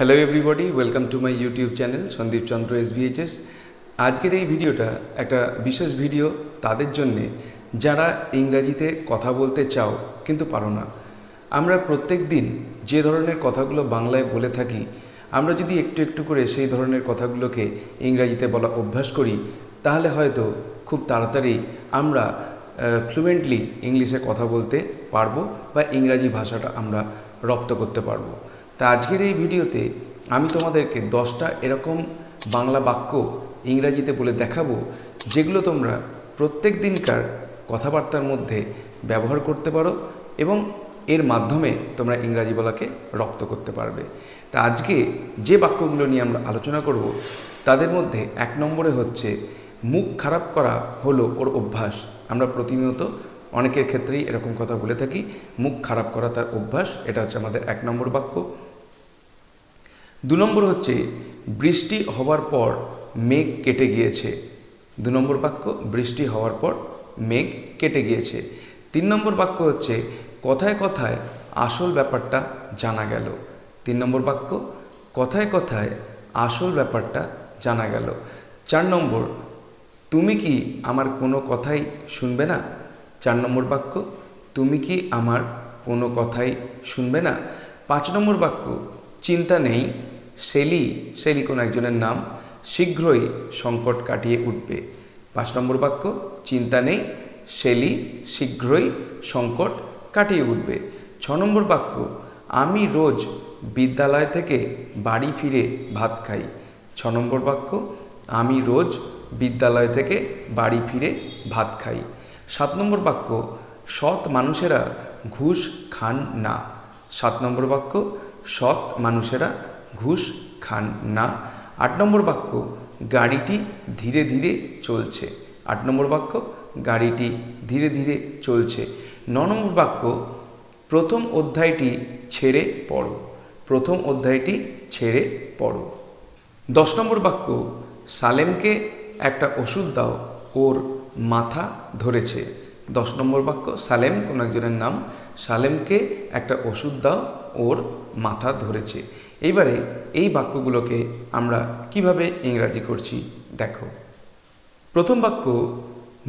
Hello everybody, welcome to my YouTube channel Sandeep Chandra SVHS। আজকের এই ভিডিওটা একটা বিশেষ ভিডিও তাদের জন্যে যারা ইংরাজিতে কথা বলতে চাও কিন্তু পারো না। আমরা প্রত্যেক দিন যে ধরনের কথাগুলো বাংলায় বলে থাকি, আমরা যদি একটু একটু করে সেই ধরনের কথাগুলোকে ইংরাজিতে বলা অভ্যাস করি, তাহলে হয়তো খুব তাড়াতাড়ি আমরা ফ্লুয়েন্টলি ইংলিশে কথা বলতে পারবো বা ইংরাজি ভাষাটা আমরা রপ্ত করতে পারবো। তা আজকের এই ভিডিওতে আমি তোমাদেরকে 10টা এরকম বাংলা বাক্য ইংরাজিতে বলে দেখাবো, যেগুলো তোমরা প্রত্যেক দিনকার কথাবার্তার মধ্যে ব্যবহার করতে পারো এবং এর মাধ্যমে তোমরা ইংরাজি বলাকে রপ্ত করতে পারবে। তা আজকে যে বাক্যগুলো নিয়ে আমরা আলোচনা করব, তাদের মধ্যে 1 নম্বরে হচ্ছে মুখ খারাপ করা হলো ওর অভ্যাস। আমরা প্রতিনিয়ত অনেকের ক্ষেত্রেই এরকম কথা বলে থাকি, মুখ খারাপ করা তার অভ্যাস। এটা হচ্ছে আমাদের 1 নম্বর বাক্য। 2 নম্বর হচ্ছে বৃষ্টি হওয়ার পর মেঘ কেটে গিয়েছে। 2 নম্বর বাক্য, বৃষ্টি হওয়ার পর মেঘ কেটে গিয়েছে। 3 নম্বর বাক্য হচ্ছে কথায় কথায় আসল ব্যাপারটা জানা গেল। 3 নম্বর বাক্য, কথায় কথায় আসল ব্যাপারটা জানা গেল। 4 নম্বর, তুমি কি আমার কোনো কথাই শুনবে না। 4 নম্বর বাক্য, তুমি কি আমার কোনো কথাই শুনবে না। 5 নম্বর বাক্য, চিন্তা নেই, সেলি কোনো একজনের নাম, শীঘ্রই সংকট কাটিয়ে উঠবে। 5 নম্বর বাক্য, চিন্তা নেই, সেলি শীঘ্রই সংকট কাটিয়ে উঠবে। 6 নম্বর বাক্য, আমি রোজ বিদ্যালয় থেকে বাড়ি ফিরে ভাত খাই। 6 নম্বর বাক্য, আমি রোজ বিদ্যালয় থেকে বাড়ি ফিরে ভাত খাই। 7 নম্বর বাক্য, সৎ মানুষেরা ঘুষ খান না। 7 নম্বর বাক্য, সৎ মানুষেরা ঘুষ খান না। 8 নম্বর বাক্য, গাড়িটি ধীরে ধীরে চলছে। 8 নম্বর বাক্য, গাড়িটি ধীরে ধীরে চলছে। 9 নম্বর বাক্য, প্রথম অধ্যায়টি ছেড়ে পড়ো। প্রথম অধ্যায়টি ছেড়ে পড়ো। 10 নম্বর বাক্য, সালেমকে একটা ওষুধ দাও, ওর মাথা ধরেছে। 10 নম্বর বাক্য, সালেম কোনো একজনের নাম, সালেমকে একটা ওষুধ দাও, ওর মাথা ধরেছে। এইবারে এই বাক্যগুলোকে আমরা কিভাবে ইংরাজি করছি দেখো। প্রথম বাক্য,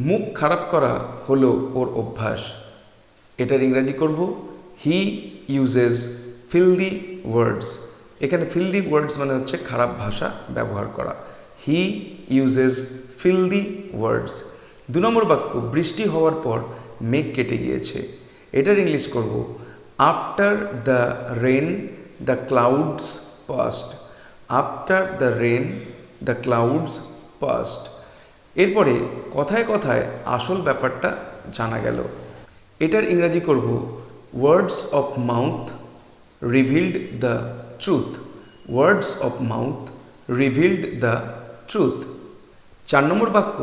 মুখ খারাপ করা হলো ওর অভ্যাস। এটার ইংরাজি করব হি ইউজেস ফিলদি ওয়ার্ডস। এখানে ফিলদি ওয়ার্ডস মানে হচ্ছে খারাপ ভাষা ব্যবহার করা। হি ইউজেস ফিলদি ওয়ার্ডস। 2 নম্বর বাক্য, বৃষ্টি হওয়ার পর মেঘ কেটে গিয়েছে। এটার ইংলিশ করব after the rain the clouds passed. After the rain the clouds passed. এরপরে কথায় কথায় আসল ব্যাপারটা জানা গেল। এটার ইংরাজি করব words of mouth revealed the truth. Words of mouth revealed the truth. 4 নম্বর বাক্য,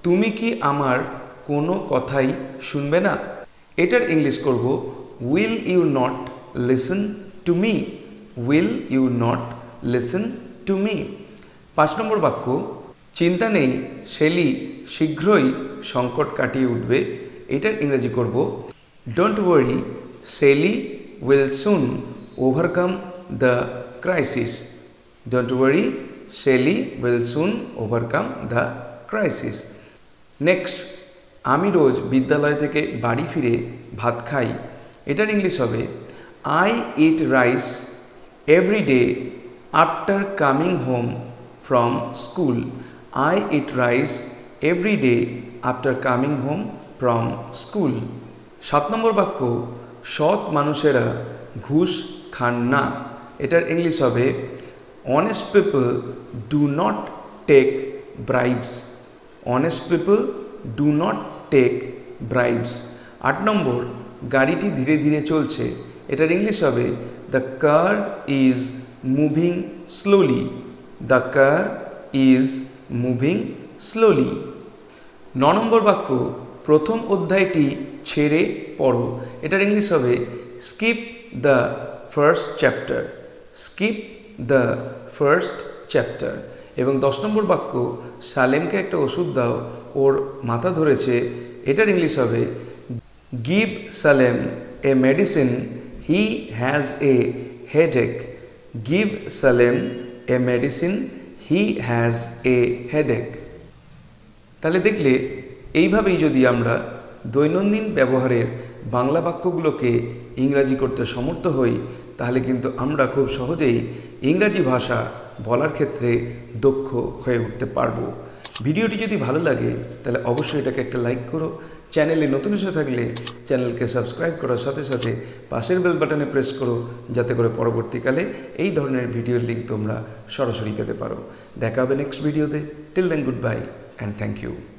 তুমি কি আমার কোনো কথাই শুনবে না। এটার ইংলিশ করব will you not listen to me. Will you not listen to me. 5 নম্বর বাক্য, চিন্তা নেই, সেলি শীঘ্রই সংকট কাটিয়ে উঠবে। এটার ইংরেজি করব don't worry, Selly will soon overcome the crisis. Don't worry, Selly will soon overcome the crisis. Next, আমি রোজ বিদ্যালয় থেকে বাড়ি ফিরে ভাত খাই। এটার ইংলিশ হবে I eat rice every day after coming home from school. I eat rice every day after coming home from school. 7 নম্বর বাক্য, সৎ মানুষেরা ঘুষ খান না। এটার ইংলিশ হবে honest people do not take bribes. Honest people do not take bribes. 8 নম্বর, গাড়িটি ধীরে ধীরে চলছে। এটার ইংলিশ হবে the car is moving slowly. The car is moving slowly. 9 নম্বর বাক্য, প্রথম অধ্যায়টি ছেড়ে পড়ো। এটার ইংলিশ হবে skip the first chapter. Skip the first chapter. এবং 10 নম্বর বাক্য, সালেমকে একটা ওষুধ দাও, ওর মাথা ধরেছে। এটার ইংলিশ হবে give Salem A medicine, he has a headache. give Salem a medicine, he has a headache। তাহলে দেখলে এইভাবেই যদি আমরা দৈনন্দিন ব্যবহারের বাংলা বাক্যগুলোকে ইংরাজি করতে সমর্থ হই তাহলে কিন্তু আমরা খুব সহজেই ইংরাজি ভাষা বলার ক্ষেত্রে দক্ষ হয়ে উঠতে পারবো। ভিডিওটি যদি ভালো লাগে তাহলে অবশ্যই এটাকে একটা লাইক করো। চ্যানেলে নতুন এসে থাকলে চ্যানেলকে সাবস্ক্রাইব করার সাথে সাথে পাশের বেল বাটনে প্রেস করো, যাতে করে পরবর্তীকালে এই ধরনের ভিডিওর লিঙ্ক তোমরা সরাসরি পেতে পারো। দেখা হবে নেক্সট ভিডিওতে। Till then good bye and thank you.